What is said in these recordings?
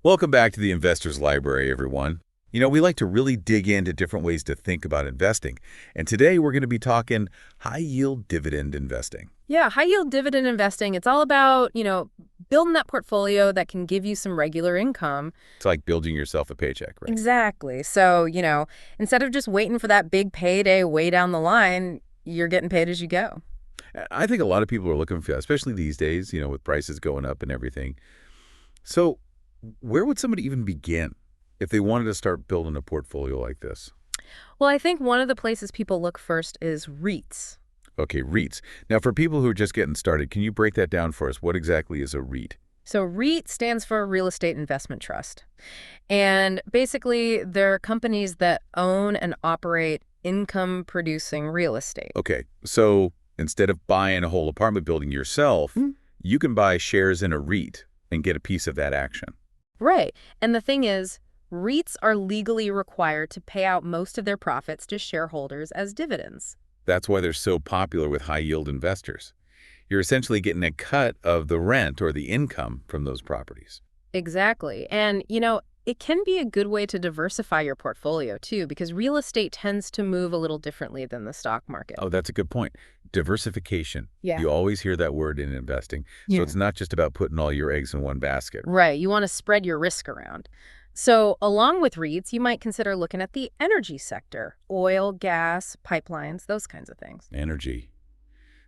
Welcome back to the Investor's Library, everyone. We like to really dig into different ways to think about investing. And today we're going to be talking high-yield dividend investing. Yeah, high-yield dividend investing, it's all about, building that portfolio that can give you some regular income. It's like building yourself a paycheck, right? Exactly. So, instead of just waiting for that big payday way down the line, you're getting paid as you go. I think a lot of people are looking for that, especially these days, with prices going up and everything. So where would somebody even begin if they wanted to start building a portfolio like this? Well, I think one of the places people look first is REITs. Okay, REITs. Now, for people who are just getting started, can you break that down for us? What exactly is a REIT? So REIT stands for Real Estate Investment Trust. And basically, they're companies that own and operate income-producing real estate. Okay, so instead of buying a whole apartment building yourself, you can buy shares in a REIT and get a piece of that action. Right. And the thing is, REITs are legally required to pay out most of their profits to shareholders as dividends. That's why they're so popular with high-yield investors. You're essentially getting a cut of the rent or the income from those properties. Exactly. And, it can be a good way to diversify your portfolio, too, because real estate tends to move a little differently than the stock market. Oh, that's a good point. Diversification. Yeah. You always hear that word in investing. So it's not just about putting all your eggs in one basket. Right. You want to spread your risk around. So along with REITs, you might consider looking at the energy sector, oil, gas, pipelines, those kinds of things. Energy.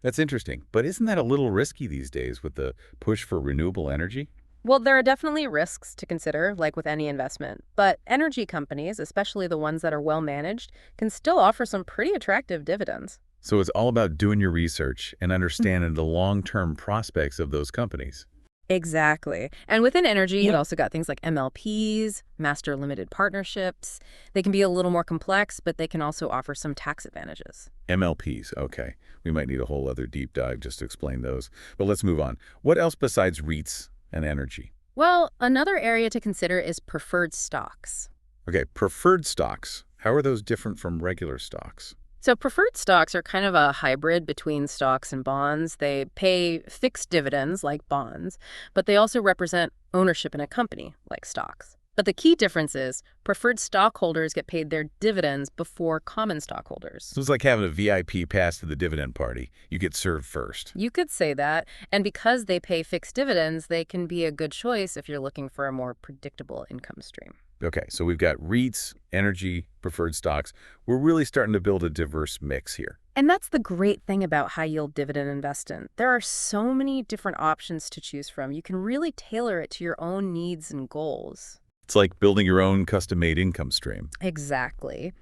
That's interesting. But isn't that a little risky these days with the push for renewable energy? Well, there are definitely risks to consider, like with any investment. But energy companies, especially the ones that are well managed, can still offer some pretty attractive dividends. So it's all about doing your research and understanding the long-term prospects of those companies. Exactly. And within energy, you've also got things like MLPs, master limited partnerships. They can be a little more complex, but they can also offer some tax advantages. MLPs, okay. We might need a whole other deep dive just to explain those. But let's move on. What else besides REITs and energy? Well, another area to consider is preferred stocks. Okay, preferred stocks. How are those different from regular stocks? So preferred stocks are kind of a hybrid between stocks and bonds. They pay fixed dividends like bonds, but they also represent ownership in a company like stocks. But the key difference is preferred stockholders get paid their dividends before common stockholders. So it's like having a VIP pass to the dividend party. You get served first. You could say that. And because they pay fixed dividends, they can be a good choice if you're looking for a more predictable income stream. Okay, so we've got REITs, energy, preferred stocks. We're really starting to build a diverse mix here. And that's the great thing about high-yield dividend investing. There are so many different options to choose from. You can really tailor it to your own needs and goals. It's like building your own custom-made income stream. Exactly.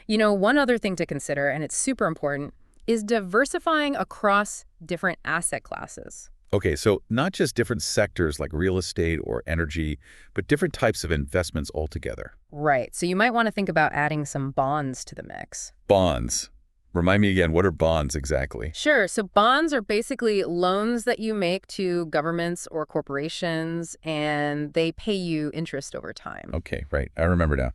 One other thing to consider, and it's super important, is diversifying across different asset classes. Okay, so not just different sectors like real estate or energy, but different types of investments altogether. Right. So you might want to think about adding some bonds to the mix. Bonds. Remind me again, what are bonds exactly? Sure. So bonds are basically loans that you make to governments or corporations, and they pay you interest over time. Okay, right. I remember now.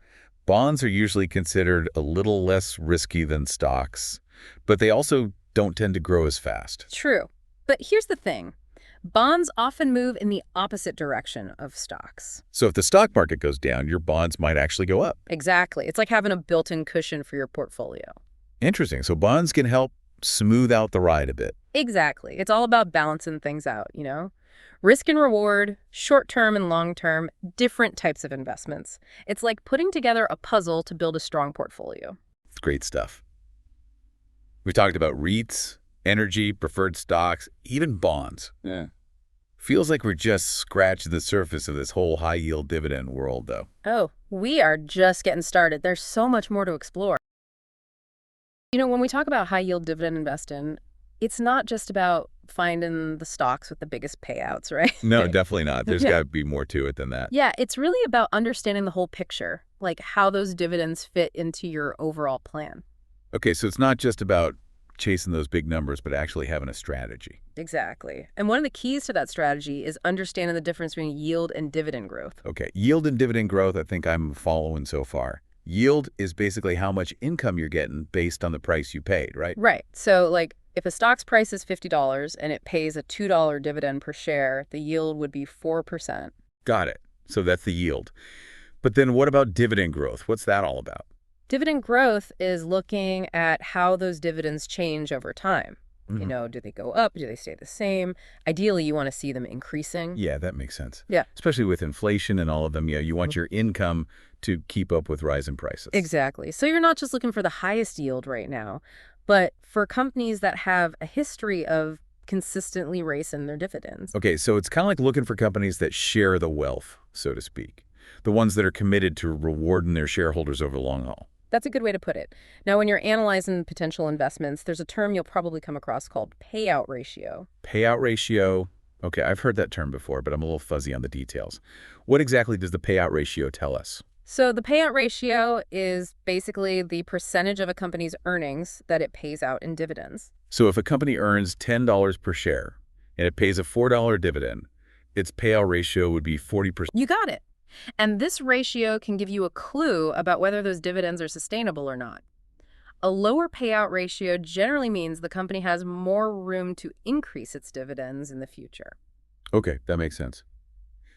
Bonds are usually considered a little less risky than stocks, but they also don't tend to grow as fast. True. But here's the thing. Bonds often move in the opposite direction of stocks. So if the stock market goes down, your bonds might actually go up. Exactly. It's like having a built-in cushion for your portfolio. Interesting. So bonds can help smooth out the ride a bit. Exactly. It's all about balancing things out, Risk and reward, short-term and long-term, different types of investments. It's like putting together a puzzle to build a strong portfolio. It's great stuff. We talked about REITs, energy, preferred stocks, even bonds. Yeah. Feels like we're just scratching the surface of this whole high-yield dividend world, though. Oh, we are just getting started. There's so much more to explore. When we talk about high-yield dividend investing, it's not just about finding the stocks with the biggest payouts, right? No, definitely not. There's got to be more to it than that. Yeah, it's really about understanding the whole picture, like how those dividends fit into your overall plan. Okay, so it's not just about chasing those big numbers, but actually having a strategy. Exactly. And one of the keys to that strategy is understanding the difference between yield and dividend growth. Okay, yield and dividend growth, I think I'm following so far. Yield is basically how much income you're getting based on the price you paid, right? Right. So, if a stock's price is $50 and it pays a $2 dividend per share, the yield would be 4%. Got it. So that's the yield. But then what about dividend growth? What's that all about? Dividend growth is looking at how those dividends change over time. Hmm. Do they go up? Do they stay the same? Ideally, you want to see them increasing. Yeah, that makes sense. Yeah. Especially with inflation and all of them. Yeah, you want your income to keep up with rising prices. Exactly. So you're not just looking for the highest yield right now, but for companies that have a history of consistently raising their dividends. Okay, so it's kind of like looking for companies that share the wealth, so to speak. The ones that are committed to rewarding their shareholders over the long haul. That's a good way to put it. Now, when you're analyzing potential investments, there's a term you'll probably come across called payout ratio. Payout ratio. Okay, I've heard that term before, but I'm a little fuzzy on the details. What exactly does the payout ratio tell us? So the payout ratio is basically the percentage of a company's earnings that it pays out in dividends. So if a company earns $10 per share and it pays a $4 dividend, its payout ratio would be 40%. You got it. And this ratio can give you a clue about whether those dividends are sustainable or not. A lower payout ratio generally means the company has more room to increase its dividends in the future. Okay, that makes sense.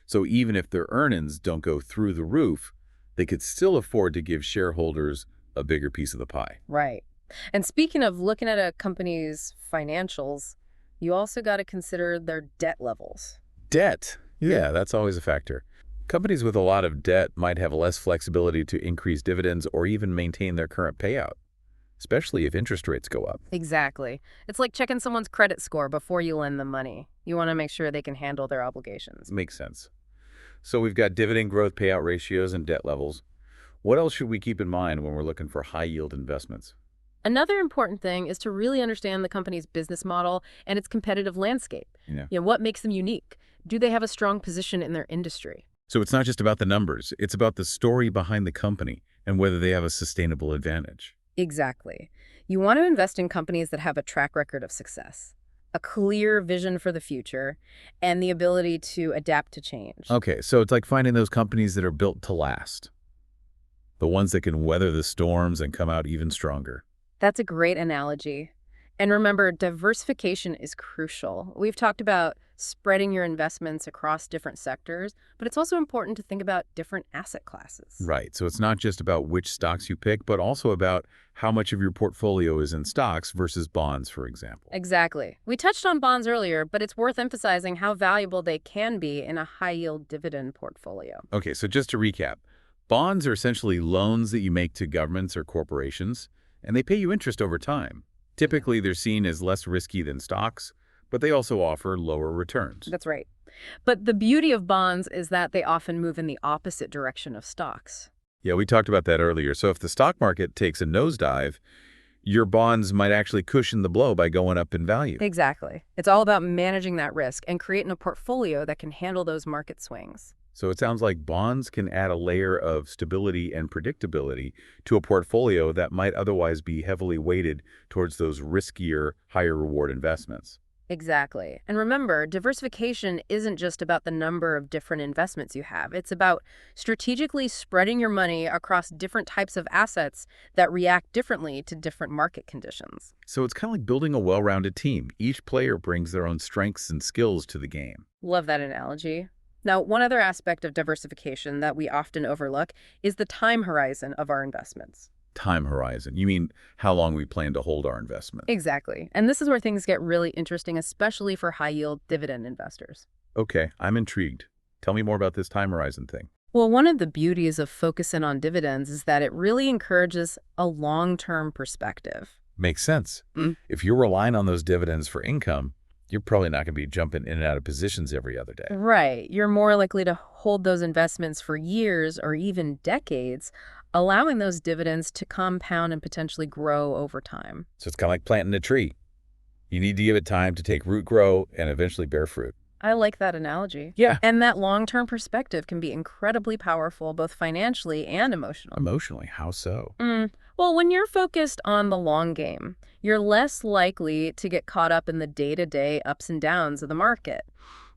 So even if their earnings don't go through the roof, they could still afford to give shareholders a bigger piece of the pie. Right. And speaking of looking at a company's financials, you also got to consider their debt levels. Debt. Yeah, that's always a factor. Companies with a lot of debt might have less flexibility to increase dividends or even maintain their current payout, especially if interest rates go up. Exactly. It's like checking someone's credit score before you lend them money. You want to make sure they can handle their obligations. Makes sense. So we've got dividend growth, payout ratios, and debt levels. What else should we keep in mind when we're looking for high-yield investments? Another important thing is to really understand the company's business model and its competitive landscape. Yeah. What makes them unique? Do they have a strong position in their industry? So it's not just about the numbers. It's about the story behind the company and whether they have a sustainable advantage. Exactly. You want to invest in companies that have a track record of success, a clear vision for the future, and the ability to adapt to change. Okay, so it's like finding those companies that are built to last. The ones that can weather the storms and come out even stronger. That's a great analogy. And remember, diversification is crucial. We've talked about spreading your investments across different sectors, but it's also important to think about different asset classes. Right, so it's not just about which stocks you pick, but also about how much of your portfolio is in stocks versus bonds, for example. Exactly. We touched on bonds earlier, but it's worth emphasizing how valuable they can be in a high-yield dividend portfolio. Okay, so just to recap, bonds are essentially loans that you make to governments or corporations, and they pay you interest over time. Typically, they're seen as less risky than stocks, but they also offer lower returns. That's right. But the beauty of bonds is that they often move in the opposite direction of stocks. Yeah, we talked about that earlier. So if the stock market takes a nosedive, your bonds might actually cushion the blow by going up in value. Exactly. It's all about managing that risk and creating a portfolio that can handle those market swings. So it sounds like bonds can add a layer of stability and predictability to a portfolio that might otherwise be heavily weighted towards those riskier, higher reward investments. Exactly. And remember, diversification isn't just about the number of different investments you have. It's about strategically spreading your money across different types of assets that react differently to different market conditions. So it's kind of like building a well-rounded team. Each player brings their own strengths and skills to the game. Love that analogy. Now, one other aspect of diversification that we often overlook is the time horizon of our investments. Time horizon. You mean how long we plan to hold our investment? Exactly. And this is where things get really interesting, especially for high-yield dividend investors. Okay, I'm intrigued. Tell me more about this time horizon thing. Well, one of the beauties of focusing on dividends is that it really encourages a long-term perspective. Makes sense. If you're relying on those dividends for income, you're probably not going to be jumping in and out of positions every other day. Right. You're more likely to hold those investments for years or even decades, allowing those dividends to compound and potentially grow over time. So it's kind of like planting a tree. You need to give it time to take root, grow, and eventually bear fruit. I like that analogy. Yeah. And that long-term perspective can be incredibly powerful, both financially and emotionally. Emotionally, how so? Well, when you're focused on the long game, you're less likely to get caught up in the day-to-day ups and downs of the market.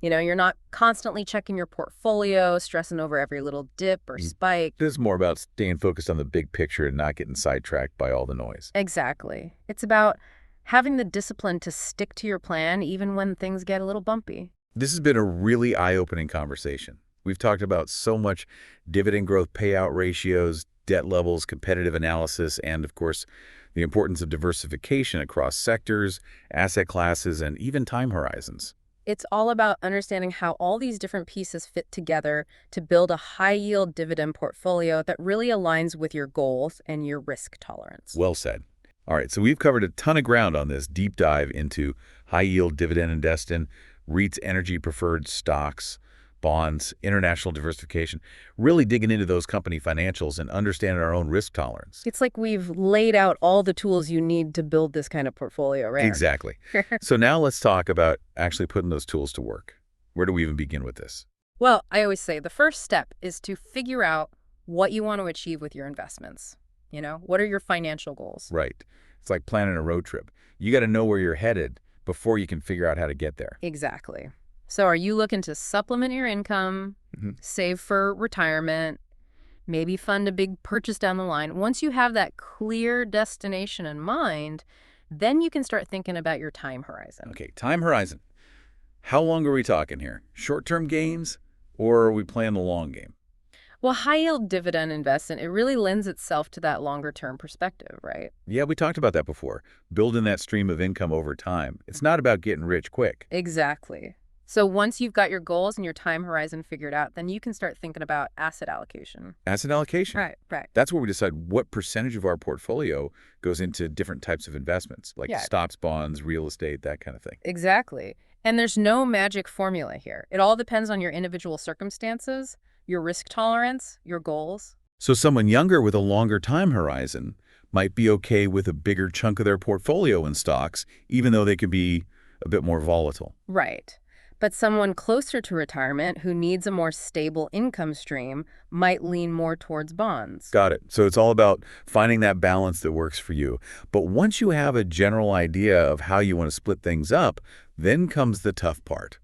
You're not constantly checking your portfolio, stressing over every little dip or spike. This is more about staying focused on the big picture and not getting sidetracked by all the noise. Exactly. It's about having the discipline to stick to your plan even when things get a little bumpy. This has been a really eye-opening conversation. We've talked about so much dividend growth payout ratios, debt levels, competitive analysis, and, of course, the importance of diversification across sectors, asset classes, and even time horizons. It's all about understanding how all these different pieces fit together to build a high-yield dividend portfolio that really aligns with your goals and your risk tolerance. Well said. All right, so we've covered a ton of ground on this deep dive into high-yield dividend investing, REITs, energy-preferred stocks, bonds, international diversification, really digging into those company financials and understanding our own risk tolerance. It's like we've laid out all the tools you need to build this kind of portfolio, right? Exactly. So now let's talk about actually putting those tools to work. Where do we even begin with this? Well, I always say the first step is to figure out what you want to achieve with your investments. What are your financial goals? Right. It's like planning a road trip. You got to know where you're headed before you can figure out how to get there. Exactly. So are you looking to supplement your income, save for retirement, maybe fund a big purchase down the line? Once you have that clear destination in mind, then you can start thinking about your time horizon. Okay, time horizon. How long are we talking here? Short-term gains, or are we playing the long game? Well, high-yield dividend investment, it really lends itself to that longer-term perspective, right? Yeah, we talked about that before. Building that stream of income over time. It's not about getting rich quick. Exactly. So once you've got your goals and your time horizon figured out, then you can start thinking about asset allocation. Asset allocation. Right. That's where we decide what percentage of our portfolio goes into different types of investments, like stocks, bonds, real estate, that kind of thing. Exactly. And there's no magic formula here. It all depends on your individual circumstances, your risk tolerance, your goals. So someone younger with a longer time horizon might be okay with a bigger chunk of their portfolio in stocks, even though they could be a bit more volatile. Right. But someone closer to retirement who needs a more stable income stream might lean more towards bonds. Got it. So it's all about finding that balance that works for you. But once you have a general idea of how you want to split things up, then comes the tough part.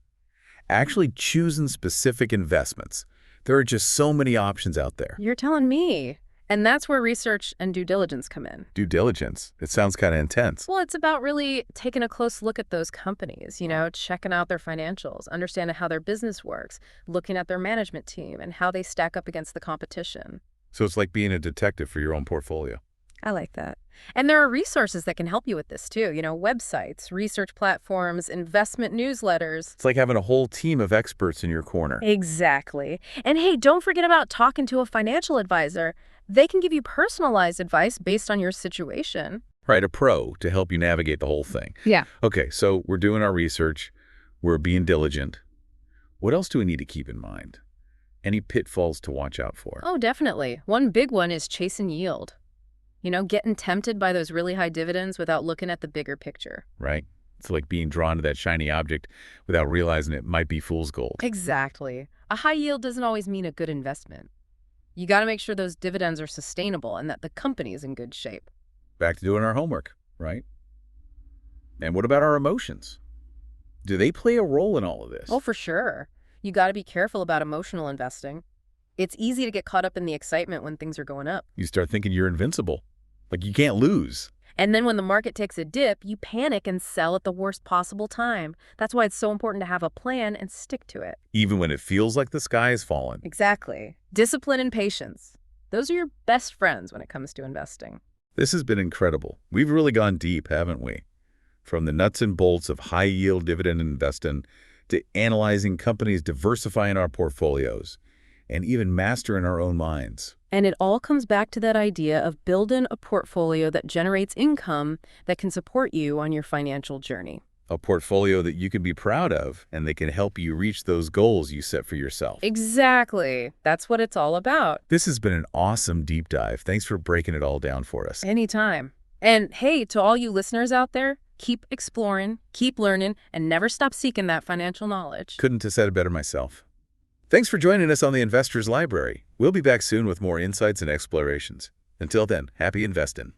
Actually choosing specific investments. There are just so many options out there. You're telling me. And that's where research and due diligence come in. Due diligence. It sounds kind of intense. Well, it's about really taking a close look at those companies, checking out their financials, understanding how their business works, looking at their management team and how they stack up against the competition. So it's like being a detective for your own portfolio. I like that. And there are resources that can help you with this too, websites, research platforms, investment newsletters. It's like having a whole team of experts in your corner. Exactly. And hey, don't forget about talking to a financial advisor. They can give you personalized advice based on your situation. Right, a pro to help you navigate the whole thing. Yeah. Okay, so we're doing our research. We're being diligent. What else do we need to keep in mind? Any pitfalls to watch out for? Oh, definitely. One big one is chasing yield. Getting tempted by those really high dividends without looking at the bigger picture. Right. It's like being drawn to that shiny object without realizing it might be fool's gold. Exactly. A high yield doesn't always mean a good investment. You got to make sure those dividends are sustainable and that the company is in good shape. Back to doing our homework, right? And what about our emotions? Do they play a role in all of this? Oh, for sure. You got to be careful about emotional investing. It's easy to get caught up in the excitement when things are going up. You start thinking you're invincible. Like you can't lose. And then when the market takes a dip, you panic and sell at the worst possible time. That's why it's so important to have a plan and stick to it. Even when it feels like the sky is falling. Exactly. Discipline and patience. Those are your best friends when it comes to investing. This has been incredible. We've really gone deep, haven't we? From the nuts and bolts of high-yield dividend investing to analyzing companies diversifying our portfolios and even mastering our own minds. And it all comes back to that idea of building a portfolio that generates income that can support you on your financial journey. A portfolio that you can be proud of and that can help you reach those goals you set for yourself. Exactly. That's what it's all about. This has been an awesome deep dive. Thanks for breaking it all down for us. Anytime. And hey, to all you listeners out there, keep exploring, keep learning, and never stop seeking that financial knowledge. Couldn't have said it better myself. Thanks for joining us on the Investor's Library. We'll be back soon with more insights and explorations. Until then, happy investing.